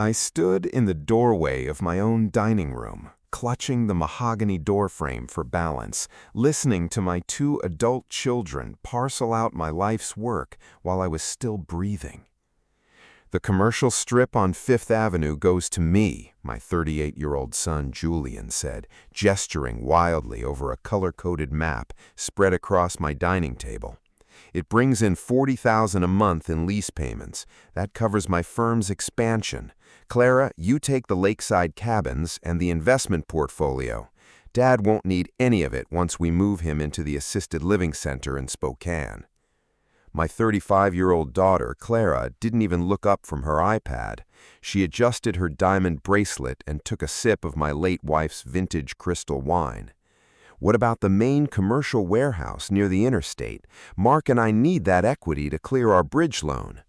I stood in the doorway of my own dining room, clutching the mahogany doorframe for balance, listening to my two adult children parcel out my life's work while I was still breathing. The commercial strip on Fifth Avenue goes to me, my 38-year-old son Julian said, gesturing wildly over a color-coded map spread across my dining table. It brings in $40,000 a month in lease payments. That covers my firm's expansion. Clara, you take the lakeside cabins and the investment portfolio. Dad won't need any of it once we move him into the assisted living center in Spokane. My 35-year-old daughter, Clara, didn't even look up from her iPad. She adjusted her diamond bracelet and took a sip of my late wife's vintage crystal wine. What about the main commercial warehouse near the interstate? Mark and I need that equity to clear our bridge loan.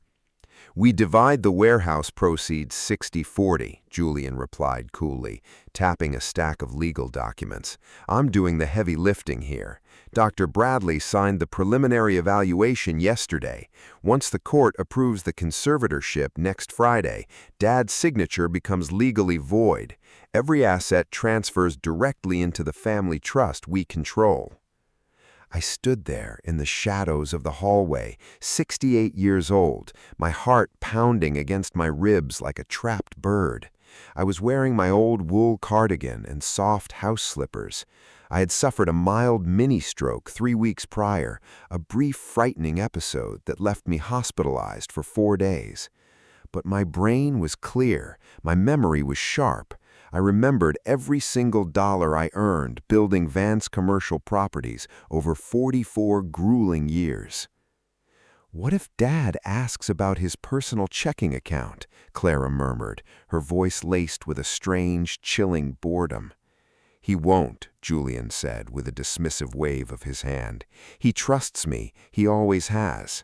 We divide the warehouse proceeds 60-40, Julian replied coolly, tapping a stack of legal documents. I'm doing the heavy lifting here. Dr. Bradley signed the preliminary evaluation yesterday. Once the court approves the conservatorship next Friday, Dad's signature becomes legally void. Every asset transfers directly into the family trust we control. I stood there in the shadows of the hallway, 68 years old, my heart pounding against my ribs like a trapped bird. I was wearing my old wool cardigan and soft house slippers. I had suffered a mild mini-stroke 3 weeks prior, a brief frightening episode that left me hospitalized for 4 days. But my brain was clear, my memory was sharp. I remembered every single dollar I earned building Vance commercial properties over 44 grueling years. What if Dad asks about his personal checking account? Clara murmured, her voice laced with a strange, chilling boredom. He won't, Julian said with a dismissive wave of his hand. He trusts me, he always has.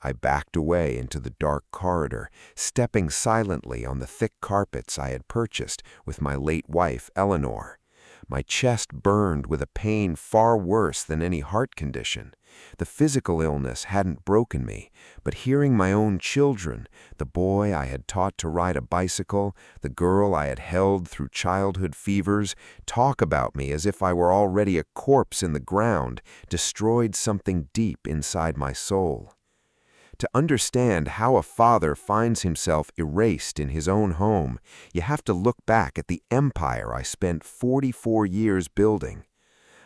I backed away into the dark corridor, stepping silently on the thick carpets I had purchased with my late wife, Eleanor. My chest burned with a pain far worse than any heart condition. The physical illness hadn't broken me, but hearing my own children, the boy I had taught to ride a bicycle, the girl I had held through childhood fevers, talk about me as if I were already a corpse in the ground, destroyed something deep inside my soul. To understand how a father finds himself erased in his own home, you have to look back at the empire I spent 44 years building.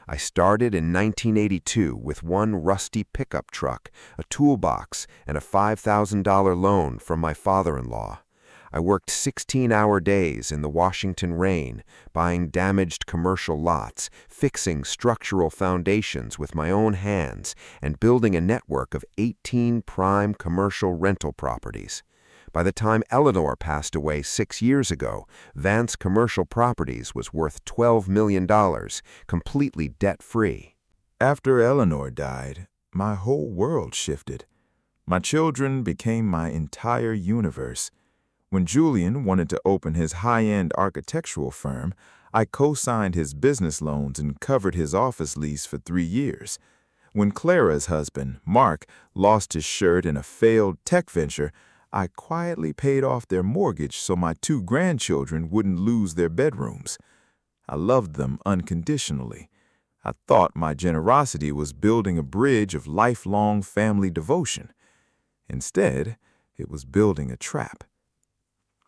I started in 1982 with one rusty pickup truck, a toolbox, and a $5,000 loan from my father-in-law. I worked 16-hour days in the Washington rain, buying damaged commercial lots, fixing structural foundations with my own hands, and building a network of 18 prime commercial rental properties. By the time Eleanor passed away 6 years ago, Vance Commercial Properties was worth $12 million, completely debt-free. After Eleanor died, my whole world shifted. My children became my entire universe. When Julian wanted to open his high-end architectural firm, I co-signed his business loans and covered his office lease for 3 years. When Clara's husband, Mark, lost his shirt in a failed tech venture, I quietly paid off their mortgage so my 2 grandchildren wouldn't lose their bedrooms. I loved them unconditionally. I thought my generosity was building a bridge of lifelong family devotion. Instead, it was building a trap.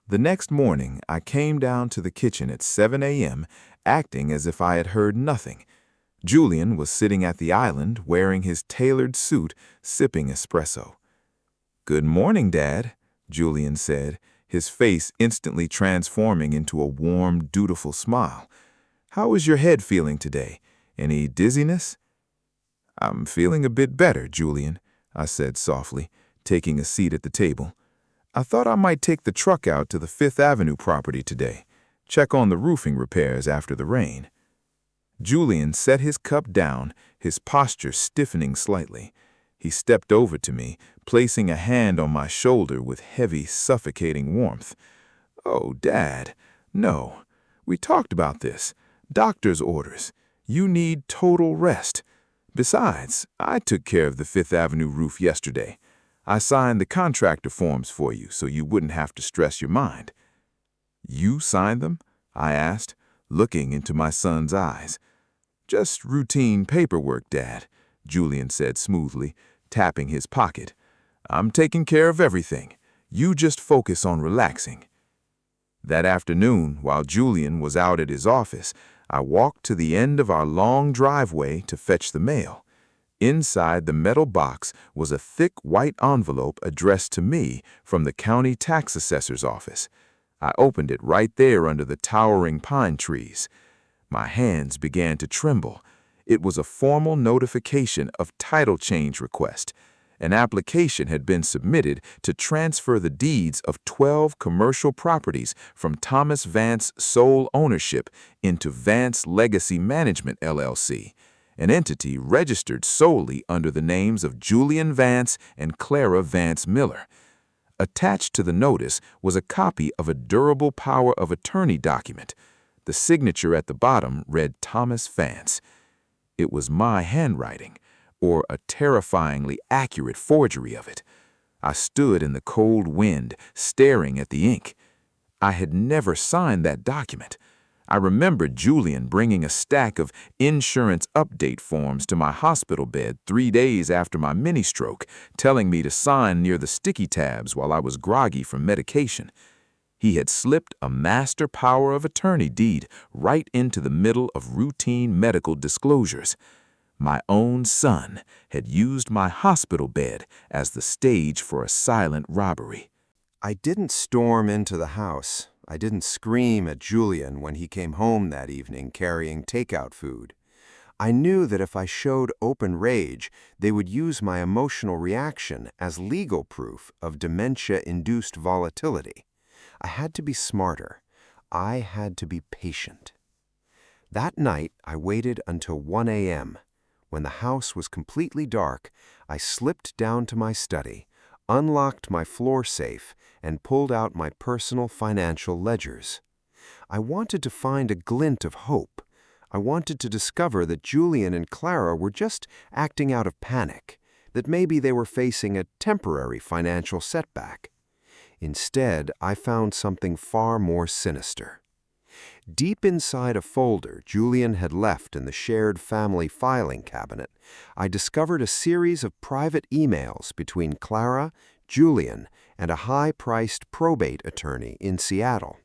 The next morning, I came down to the kitchen at 7 a.m., acting as if I had heard nothing. Julian was sitting at the island, wearing his tailored suit, sipping espresso. "Good morning, Dad," Julian said, his face instantly transforming into a warm, dutiful smile. "How is your head feeling today? Any dizziness?" "I'm feeling a bit better, Julian," I said softly, taking a seat at the table. "I thought I might take the truck out to the Fifth Avenue property today, check on the roofing repairs after the rain." Julian set his cup down, his posture stiffening slightly. He stepped over to me, placing a hand on my shoulder with heavy, suffocating warmth. "Oh, Dad, no. We talked about this. Doctor's orders. You need total rest. Besides, I took care of the Fifth Avenue roof yesterday. I signed the contractor forms for you so you wouldn't have to stress your mind." "You signed them?" I asked, looking into my son's eyes. "Just routine paperwork, Dad," Julian said smoothly, tapping his pocket. "I'm taking care of everything. You just focus on relaxing." That afternoon, while Julian was out at his office, I walked to the end of our long driveway to fetch the mail. Inside the metal box was a thick white envelope addressed to me from the county tax assessor's office. I opened it right there under the towering pine trees. My hands began to tremble. It was a formal notification of title change request. An application had been submitted to transfer the deeds of 12 commercial properties from Thomas Vance sole ownership into Vance Legacy Management, LLC, an entity registered solely under the names of Julian Vance and Clara Vance Miller. Attached to the notice was a copy of a durable power of attorney document. The signature at the bottom read Thomas Vance. It was my handwriting, or a terrifyingly accurate forgery of it. I stood in the cold wind, staring at the ink. I had never signed that document. I remembered Julian bringing a stack of insurance update forms to my hospital bed 3 days after my mini-stroke, telling me to sign near the sticky tabs while I was groggy from medication. He had slipped a master power of attorney deed right into the middle of routine medical disclosures. My own son had used my hospital bed as the stage for a silent robbery. I didn't storm into the house. I didn't scream at Julian when he came home that evening carrying takeout food. I knew that if I showed open rage, they would use my emotional reaction as legal proof of dementia-induced volatility. I had to be smarter. I had to be patient. That night, I waited until 1 a.m. When the house was completely dark, I slipped down to my study, unlocked my floor safe, and pulled out my personal financial ledgers. I wanted to find a glint of hope. I wanted to discover that Julian and Clara were just acting out of panic, that maybe they were facing a temporary financial setback. Instead, I found something far more sinister. Deep inside a folder Julian had left in the shared family filing cabinet, I discovered a series of private emails between Clara, Julian, and a high-priced probate attorney in Seattle.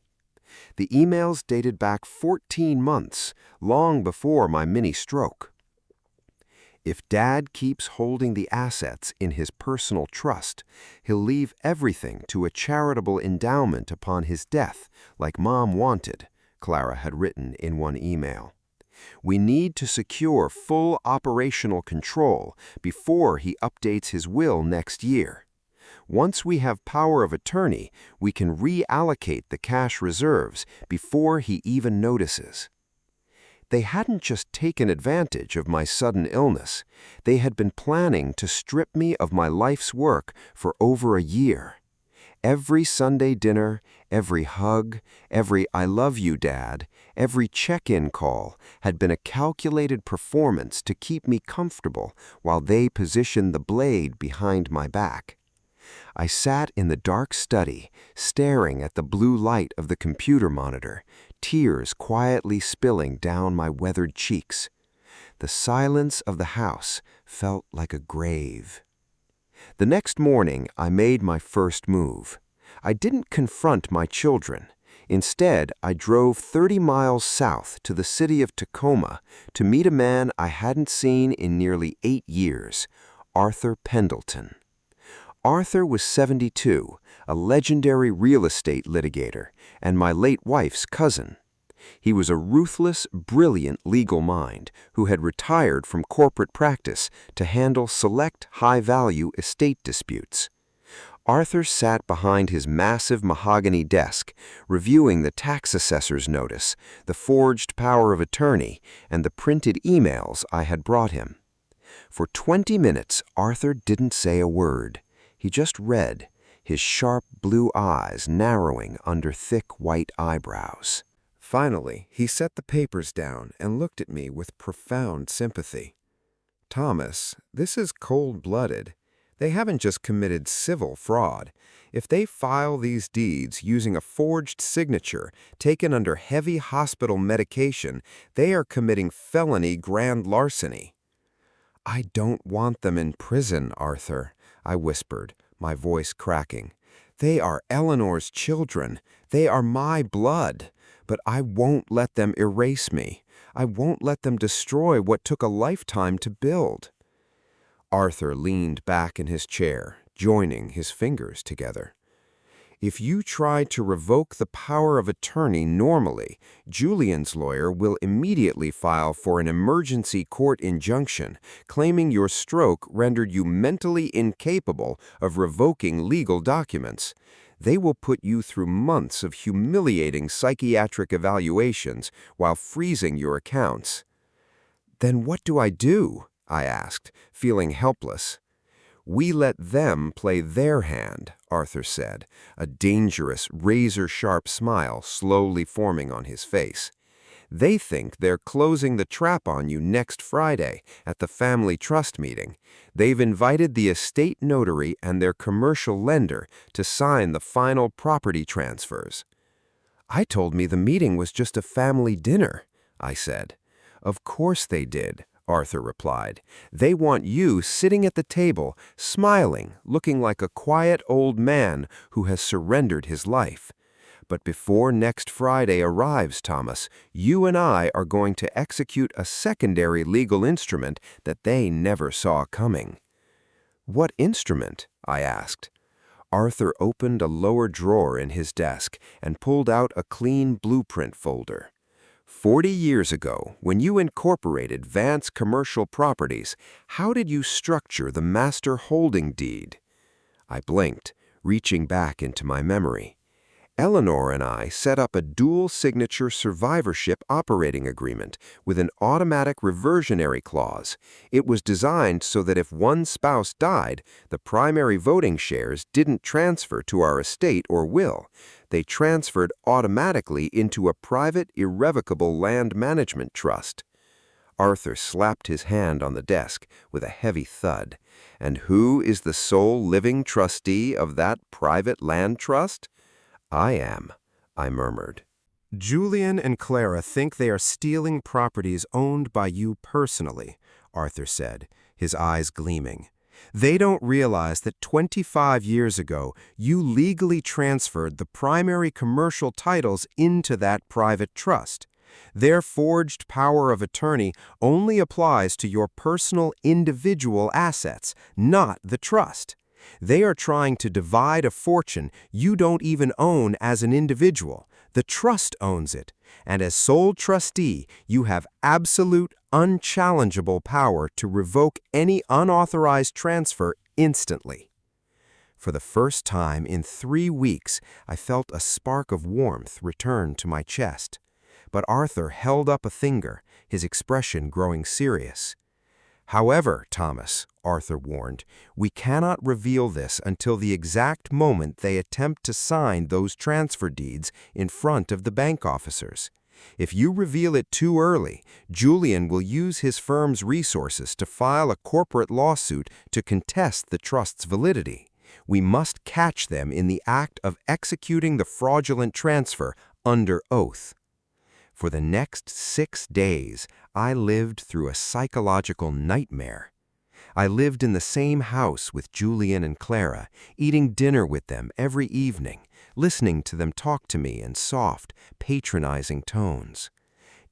The emails dated back 14 months, long before my mini-stroke. If Dad keeps holding the assets in his personal trust, he'll leave everything to a charitable endowment upon his death, like Mom wanted, Clara had written in one email. We need to secure full operational control before he updates his will next year. Once we have power of attorney, we can reallocate the cash reserves before he even notices. They hadn't just taken advantage of my sudden illness. They had been planning to strip me of my life's work for over a year. Every Sunday dinner, every hug, every "I love you, Dad," every check-in call had been a calculated performance to keep me comfortable while they positioned the blade behind my back. I sat in the dark study, staring at the blue light of the computer monitor, tears quietly spilling down my weathered cheeks. The silence of the house felt like a grave. The next morning, I made my first move. I didn't confront my children. Instead, I drove 30 miles south to the city of Tacoma to meet a man I hadn't seen in nearly 8 years, Arthur Pendleton. Arthur was 72, a legendary real estate litigator, and my late wife's cousin. He was a ruthless, brilliant legal mind who had retired from corporate practice to handle select high-value estate disputes. Arthur sat behind his massive mahogany desk, reviewing the tax assessor's notice, the forged power of attorney, and the printed emails I had brought him. For 20 minutes, Arthur didn't say a word. He just read, his sharp blue eyes narrowing under thick white eyebrows. Finally, he set the papers down and looked at me with profound sympathy. "Thomas, this is cold-blooded. They haven't just committed civil fraud. If they file these deeds using a forged signature taken under heavy hospital medication, they are committing felony grand larceny. I don't want them in prison, Arthur, I whispered, my voice cracking. They are Eleanor's children. They are my blood. But I won't let them erase me. I won't let them destroy what took a lifetime to build. Arthur leaned back in his chair, joining his fingers together. If you try to revoke the power of attorney normally, Julian's lawyer will immediately file for an emergency court injunction, claiming your stroke rendered you mentally incapable of revoking legal documents. They will put you through months of humiliating psychiatric evaluations while freezing your accounts. Then what do I do? I asked, feeling helpless. We let them play their hand, Arthur said, a dangerous, razor-sharp smile slowly forming on his face. They think they're closing the trap on you next Friday at the family trust meeting. They've invited the estate notary and their commercial lender to sign the final property transfers. I told me the meeting was just a family dinner, I said. Of course they did, Arthur replied. They want you sitting at the table, smiling, looking like a quiet old man who has surrendered his life. But before next Friday arrives, Thomas, you and I are going to execute a secondary legal instrument that they never saw coming. What instrument? I asked. Arthur opened a lower drawer in his desk and pulled out a clean blueprint folder. 40 years ago, when you incorporated Vance Commercial Properties, how did you structure the master holding deed? I blinked, reaching back into my memory. Eleanor and I set up a dual-signature survivorship operating agreement with an automatic reversionary clause. It was designed so that if one spouse died, the primary voting shares didn't transfer to our estate or will. They transferred automatically into a private, irrevocable land management trust. Arthur slapped his hand on the desk with a heavy thud. And who is the sole living trustee of that private land trust? I am, I murmured. Julian and Clara think they are stealing properties owned by you personally, Arthur said, his eyes gleaming. They don't realize that 25 years ago, you legally transferred the primary commercial titles into that private trust. Their forged power of attorney only applies to your personal individual assets, not the trust. They are trying to divide a fortune you don't even own as an individual. The trust owns it, and as sole trustee, you have absolute, unchallengeable power to revoke any unauthorized transfer instantly. For the first time in 3 weeks, I felt a spark of warmth return to my chest. But Arthur held up a finger, his expression growing serious. However, Thomas, Arthur warned, we cannot reveal this until the exact moment they attempt to sign those transfer deeds in front of the bank officers. If you reveal it too early, Julian will use his firm's resources to file a corporate lawsuit to contest the trust's validity. We must catch them in the act of executing the fraudulent transfer under oath. For the next 6 days, I lived through a psychological nightmare. I lived in the same house with Julian and Clara, eating dinner with them every evening, listening to them talk to me in soft, patronizing tones.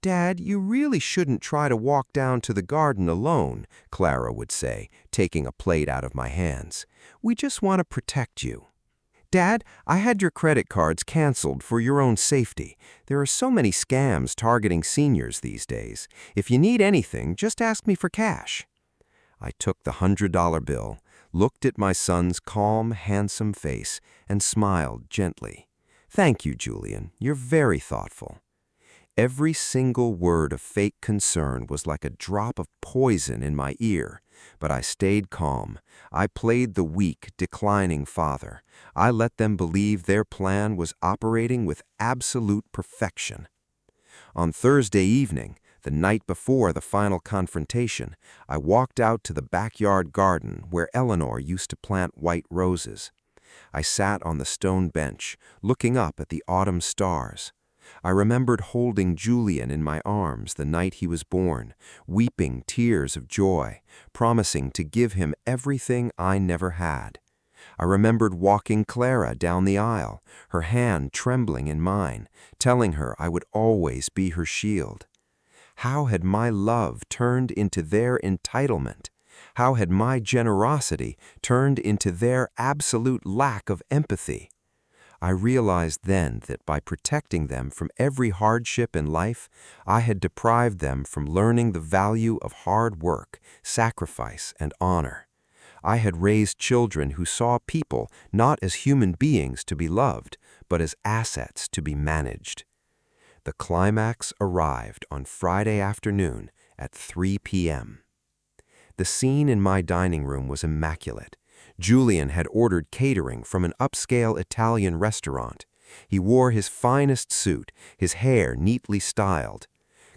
Dad, you really shouldn't try to walk down to the garden alone, Clara would say, taking a plate out of my hands. We just want to protect you. Dad, I had your credit cards canceled for your own safety. There are so many scams targeting seniors these days. If you need anything, just ask me for cash. I took the $100 bill, looked at my son's calm, handsome face, and smiled gently. Thank you, Julian. You're very thoughtful. Every single word of fake concern was like a drop of poison in my ear. But I stayed calm. I played the weak, declining father. I let them believe their plan was operating with absolute perfection. On Thursday evening, The night before the final confrontation, I walked out to the backyard garden where Eleanor used to plant white roses. I sat on the stone bench, looking up at the autumn stars. I remembered holding Julian in my arms the night he was born, weeping tears of joy, promising to give him everything I never had. I remembered walking Clara down the aisle, her hand trembling in mine, telling her I would always be her shield. How had my love turned into their entitlement? How had my generosity turned into their absolute lack of empathy? I realized then that by protecting them from every hardship in life, I had deprived them from learning the value of hard work, sacrifice, and honor. I had raised children who saw people not as human beings to be loved, but as assets to be managed. The climax arrived on Friday afternoon at 3 p.m. The scene in my dining room was immaculate. Julian had ordered catering from an upscale Italian restaurant. He wore his finest suit, his hair neatly styled.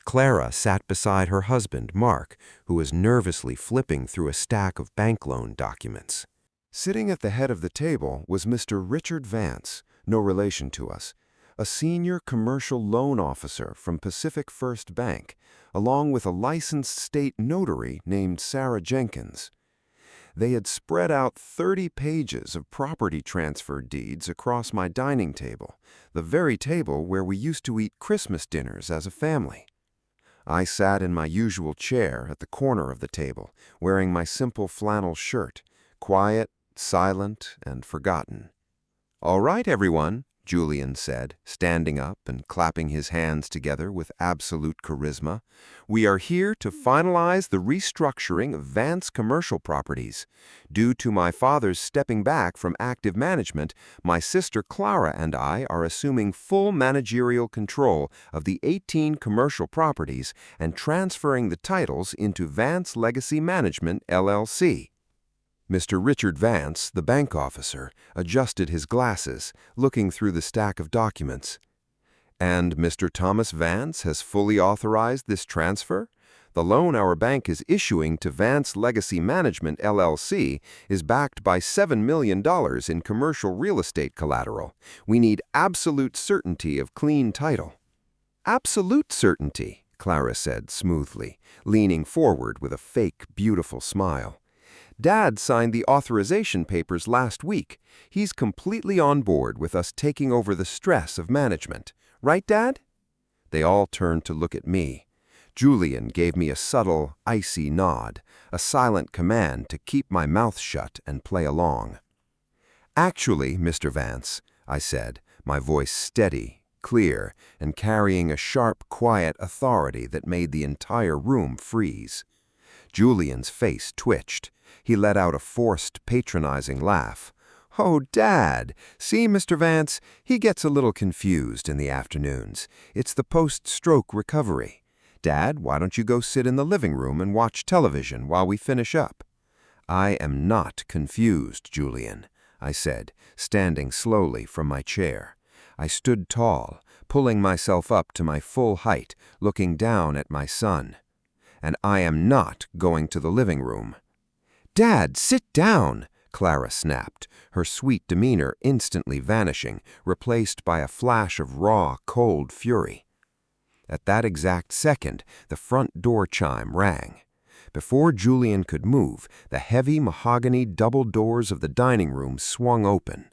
Clara sat beside her husband, Mark, who was nervously flipping through a stack of bank loan documents. Sitting at the head of the table was Mr. Richard Vance, no relation to us, a senior commercial loan officer from Pacific First Bank, along with a licensed state notary named Sarah Jenkins. They had spread out 30 pages of property transfer deeds across my dining table, the very table where we used to eat Christmas dinners as a family. I sat in my usual chair at the corner of the table, wearing my simple flannel shirt, quiet, silent, and forgotten. "All right, everyone," Julian said, standing up and clapping his hands together with absolute charisma. "We are here to finalize the restructuring of Vance Commercial Properties. Due to my father's stepping back from active management, my sister Clara and I are assuming full managerial control of the 18 commercial properties and transferring the titles into Vance Legacy Management, LLC. Mr. Richard Vance, the bank officer, adjusted his glasses, looking through the stack of documents. "And Mr. Thomas Vance has fully authorized this transfer? The loan our bank is issuing to Vance Legacy Management, LLC, is backed by $7 million in commercial real estate collateral. We need absolute certainty of clean title." "Absolute certainty," Clara said smoothly, leaning forward with a fake, beautiful smile. "Dad signed the authorization papers last week. He's completely on board with us taking over the stress of management. Right, Dad?" They all turned to look at me. Julian gave me a subtle, icy nod, a silent command to keep my mouth shut and play along. "Actually, Mr. Vance," I said, my voice steady, clear, and carrying a sharp, quiet authority that made the entire room freeze. Julian's face twitched. He let out a forced, patronizing laugh. "Oh, Dad! See, Mr. Vance, he gets a little confused in the afternoons. It's the post-stroke recovery. Dad, why don't you go sit in the living room and watch television while we finish up?" "I am not confused, Julian," I said, standing slowly from my chair. I stood tall, pulling myself up to my full height, looking down at my son. "And I am not going to the living room." "Dad, sit down!" Clara snapped, her sweet demeanor instantly vanishing, replaced by a flash of raw, cold fury. At that exact second, the front door chime rang. Before Julian could move, the heavy mahogany double doors of the dining room swung open.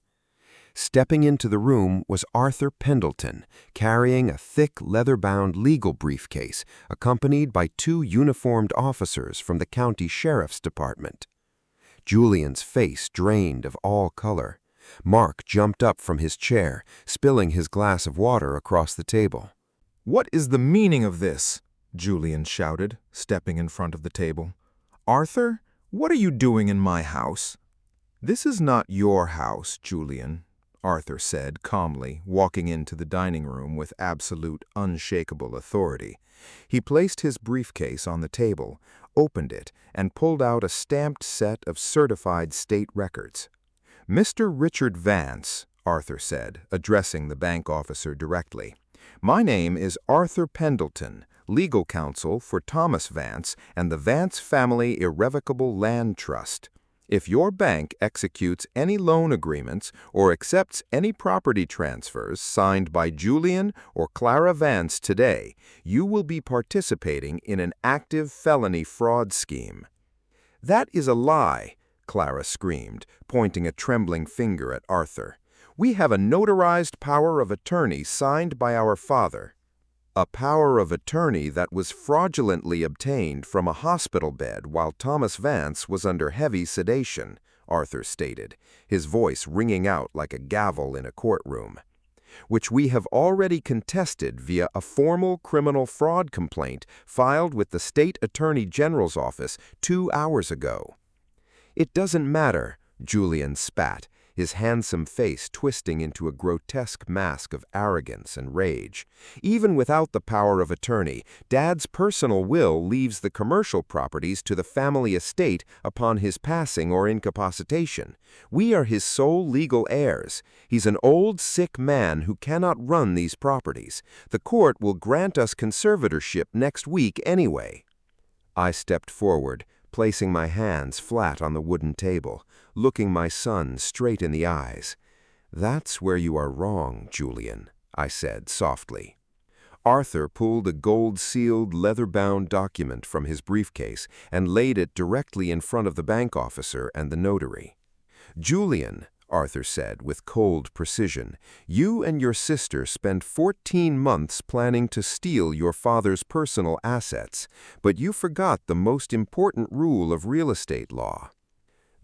Stepping into the room was Arthur Pendleton, carrying a thick leather-bound legal briefcase, accompanied by 2 uniformed officers from the county sheriff's department. Julian's face drained of all color. Mark jumped up from his chair, spilling his glass of water across the table. "What is the meaning of this?" Julian shouted, stepping in front of the table. "Arthur, what are you doing in my house?" "This is not your house, Julian," Arthur said calmly, walking into the dining room with absolute, unshakable authority. He placed his briefcase on the table, opened it, and pulled out a stamped set of certified state records. "Mr. Richard Vance," Arthur said, addressing the bank officer directly, "my name is Arthur Pendleton, legal counsel for Thomas Vance and the Vance Family Irrevocable Land Trust. If your bank executes any loan agreements or accepts any property transfers signed by Julian or Clara Vance today, you will be participating in an active felony fraud scheme. "That is a lie," Clara screamed, pointing a trembling finger at Arthur. "We have a notarized power of attorney signed by our father." "A power of attorney that was fraudulently obtained from a hospital bed while Thomas Vance was under heavy sedation," Arthur stated, his voice ringing out like a gavel in a courtroom. "Which we have already contested via a formal criminal fraud complaint filed with the State Attorney General's office 2 hours ago." "It doesn't matter," Julian spat, his handsome face twisting into a grotesque mask of arrogance and rage. "Even without the power of attorney, Dad's personal will leaves the commercial properties to the family estate upon his passing or incapacitation. We are his sole legal heirs. He's an old, sick man who cannot run these properties. The court will grant us conservatorship next week anyway." I stepped forward, placing my hands flat on the wooden table, looking my son straight in the eyes. "That's where you are wrong, Julian," I said softly. Arthur pulled a gold-sealed, leather-bound document from his briefcase and laid it directly in front of the bank officer and the notary. "Julian," Arthur said with cold precision, "you and your sister spent 14 months planning to steal your father's personal assets, but you forgot the most important rule of real estate law."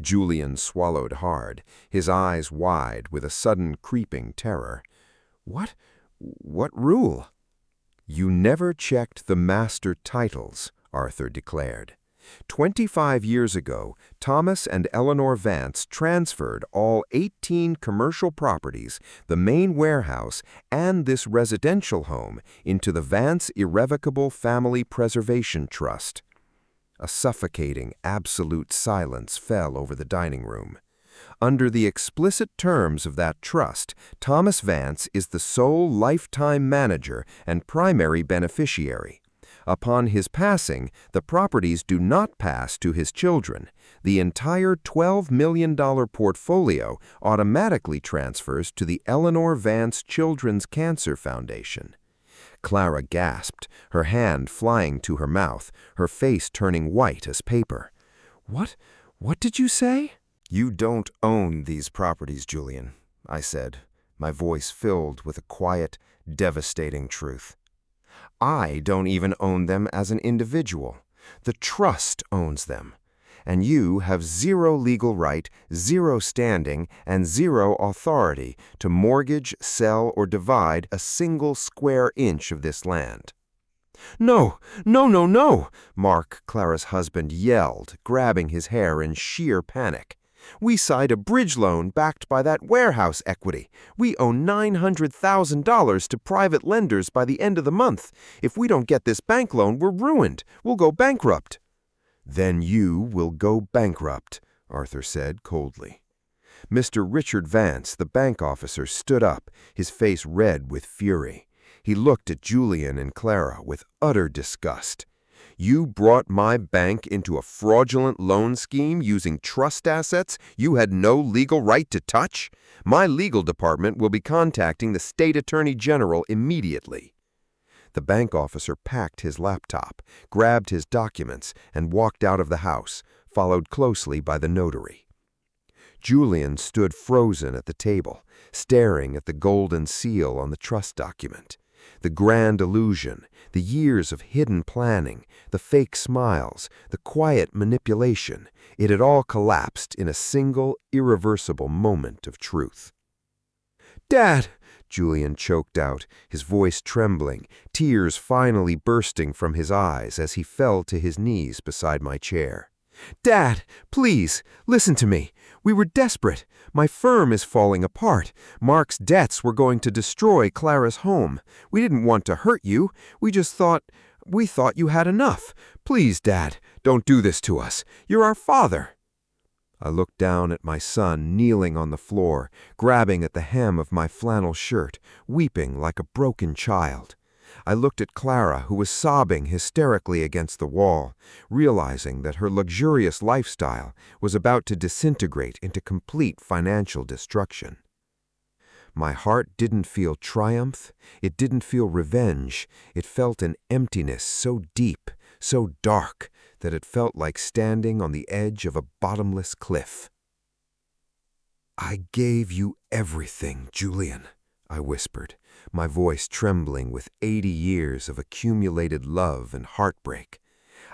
Julian swallowed hard, his eyes wide with a sudden creeping terror. What rule?" "You never checked the master titles," Arthur declared. 25 years ago, Thomas and Eleanor Vance transferred all 18 commercial properties, the main warehouse, and this residential home into the Vance Irrevocable Family Preservation Trust. A suffocating, absolute silence fell over the dining room. Under the explicit terms of that trust, Thomas Vance is the sole lifetime manager and primary beneficiary. Upon his passing, the properties do not pass to his children. The entire $12 million portfolio automatically transfers to the Eleanor Vance Children's Cancer Foundation. Clara gasped, her hand flying to her mouth, her face turning white as paper. What did you say?" "You don't own these properties, Julian," I said, my voice filled with a quiet, devastating truth. "I don't even own them as an individual. The trust owns them. And you have zero legal right, zero standing, and zero authority to mortgage, sell, or divide a single square inch of this land." "No, no, no, no!" Mark, Clara's husband, yelled, grabbing his hair in sheer panic. "We signed a bridge loan backed by that warehouse equity. We owe $900,000 to private lenders by the end of the month. If we don't get this bank loan, we're ruined. We'll go bankrupt." "Then you will go bankrupt," Arthur said coldly. Mr. Richard Vance, the bank officer, stood up, his face red with fury. He looked at Julian and Clara with utter disgust. "You brought my bank into a fraudulent loan scheme using trust assets you had no legal right to touch? My legal department will be contacting the State Attorney General immediately." The bank officer packed his laptop, grabbed his documents, and walked out of the house, followed closely by the notary. Julian stood frozen at the table, staring at the golden seal on the trust document. The grand illusion, the years of hidden planning, the fake smiles, the quiet manipulation, it had all collapsed in a single, irreversible moment of truth. "Dad!" Julian choked out, his voice trembling, tears finally bursting from his eyes as he fell to his knees beside my chair. "Dad, please, listen to me. We were desperate. My firm is falling apart. Mark's debts were going to destroy Clara's home. We didn't want to hurt you. We thought you had enough. Please, Dad, don't do this to us. You're our father." I looked down at my son kneeling on the floor, grabbing at the hem of my flannel shirt, weeping like a broken child. I looked at Clara, who was sobbing hysterically against the wall, realizing that her luxurious lifestyle was about to disintegrate into complete financial destruction. My heart didn't feel triumph, it didn't feel revenge, it felt an emptiness so deep, so dark, that it felt like standing on the edge of a bottomless cliff. "I gave you everything, Julian," I whispered, my voice trembling with 80 years of accumulated love and heartbreak.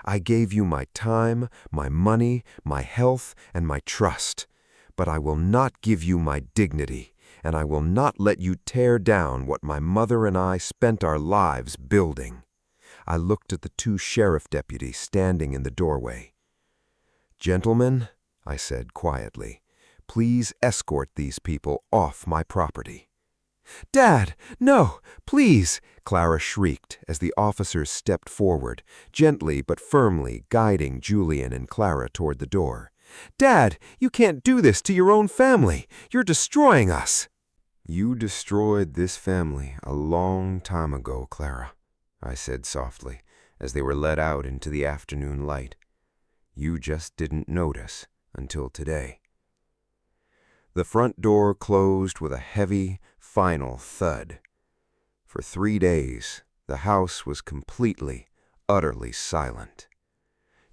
"I gave you my time, my money, my health, and my trust. But I will not give you my dignity, and I will not let you tear down what my mother and I spent our lives building." I looked at the 2 sheriff deputies standing in the doorway. "Gentlemen," I said quietly, "please escort these people off my property." "Dad, no, please!" Clara shrieked as the officers stepped forward, gently but firmly guiding Julian and Clara toward the door. "Dad, you can't do this to your own family. You're destroying us." "You destroyed this family a long time ago, Clara," I said softly, as they were led out into the afternoon light. "You just didn't notice until today." The front door closed with a heavy, final thud. For 3 days, the house was completely, utterly silent.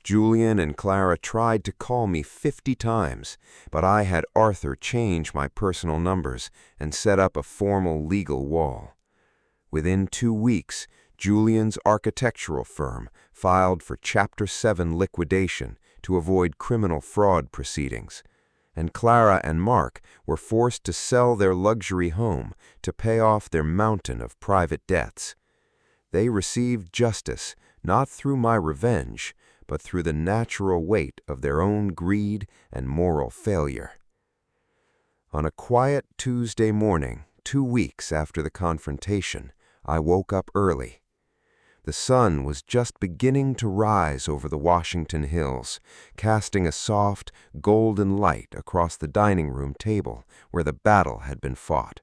Julian and Clara tried to call me 50 times, but I had Arthur change my personal numbers and set up a formal legal wall. Within 2 weeks, Julian's architectural firm filed for Chapter 7 liquidation to avoid criminal fraud proceedings, and Clara and Mark were forced to sell their luxury home to pay off their mountain of private debts. They received justice not through my revenge, but through the natural weight of their own greed and moral failure. On a quiet Tuesday morning, 2 weeks after the confrontation, I woke up early. The sun was just beginning to rise over the Washington Hills, casting a soft, golden light across the dining room table where the battle had been fought.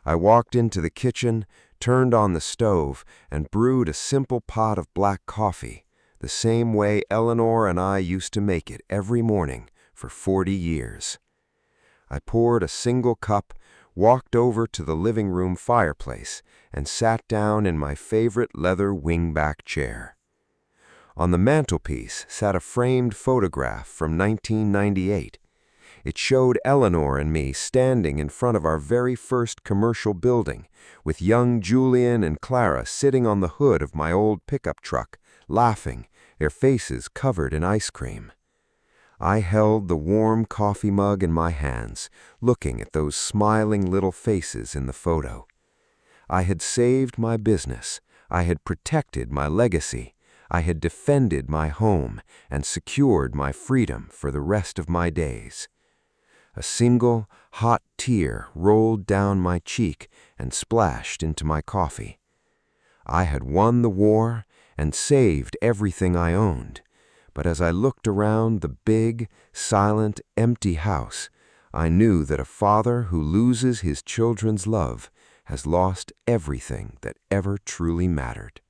I walked into the kitchen, turned on the stove, and brewed a simple pot of black coffee, the same way Eleanor and I used to make it every morning for 40 years. I poured a single cup, walked over to the living room fireplace, and sat down in my favorite leather wingback chair. On the mantelpiece sat a framed photograph from 1998. It showed Eleanor and me standing in front of our very first commercial building, with young Julian and Clara sitting on the hood of my old pickup truck, laughing, their faces covered in ice cream. I held the warm coffee mug in my hands, looking at those smiling little faces in the photo. I had saved my business, I had protected my legacy, I had defended my home and secured my freedom for the rest of my days. A single, hot tear rolled down my cheek and splashed into my coffee. I had won the war and saved everything I owned, but as I looked around the big, silent, empty house, I knew that a father who loses his children's love has lost everything that ever truly mattered.